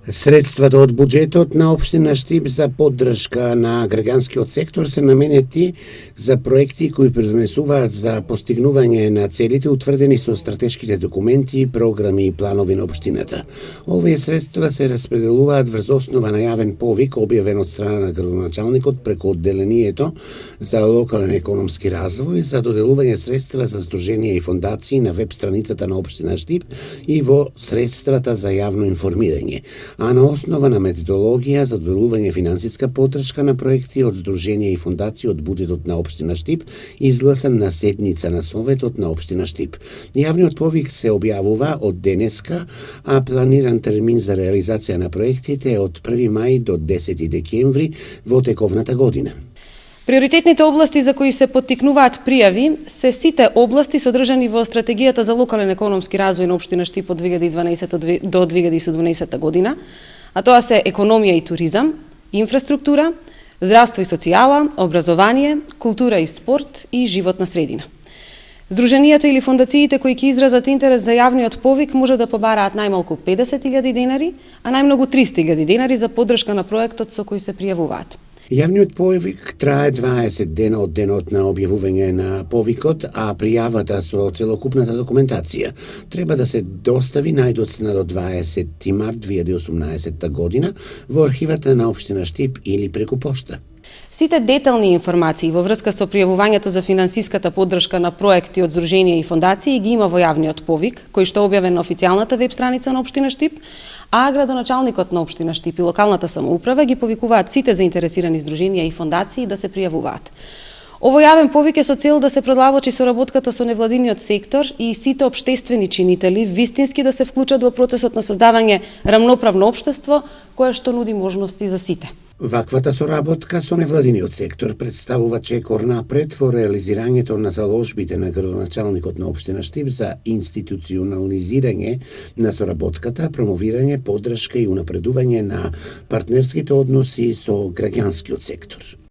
Средствата од буџетот на општина Штип за поддршка на граѓанскиот сектор се наменети за проекти кои предонесуваат за постигнување на целите утврдени со стратешките документи, програми и планови на општината. Овие средства се распределуваат врз основа на јавен повик објавен од страна на градоначалникот преку одделението за локален економски развој за доделување средства за здруженија и фондации на веб страницата на општина Штип и во средствата за јавно информирање, а на основа на методологија за доделување финансиска поддршка на проекти од здруженија и фондации од буџетот на општина Штип, изгласан на седница на Советот на општина Штип. Јавниот повик се објавува од денеска, а планиран термин за реализација на проектите е од 1 мај до 10 декември во тековната година. Приоритетните области за кои се поттикнуваат пријави се сите области содржани во стратегијата за локален економски развој на општина Штип од 2012 до 2017 година, а тоа се економија и туризам, инфраструктура, здравство и социјала, образование, култура и спорт и животна средина. Здруженијата или фондациите кои ќе изразат интерес за јавниот повик може да побараат најмалку 50.000 денари, а најмногу 300.000 денари за поддршка на проектот со кој се пријавуваат. Јавниот повик трае 20 дена од денот на објавување на повикот, а пријавата со целокупната документација треба да се достави најдоцна до 20 март 2018 година во архивата на општина Штип или преку пошта. Сите детални информации во врска со пријавувањето за финансиската поддршка на проекти од здруженија и фондации ги има во јавниот повик, кој што е објавен на официјалната веб страница на општина Штип, а градоначалникот на општина Штип и локалната самоуправа ги повикуваат сите заинтересирани здруженија и фондации да се пријавуваат. Овој јавен повик е со цел да се продлабочи соработката со невладиниот сектор и сите општествени чинители вистински да се вклучат во процесот на создавање рамноправно општество кое што нуди можности за сите. Ваквата соработка со невладиниот сектор представува чекор напред во реализирањето на заложбите на градоначалникот на општина Штип за институционализирање на соработката, промовирање, поддршка и унапредување на партнерските односи со граѓанскиот сектор.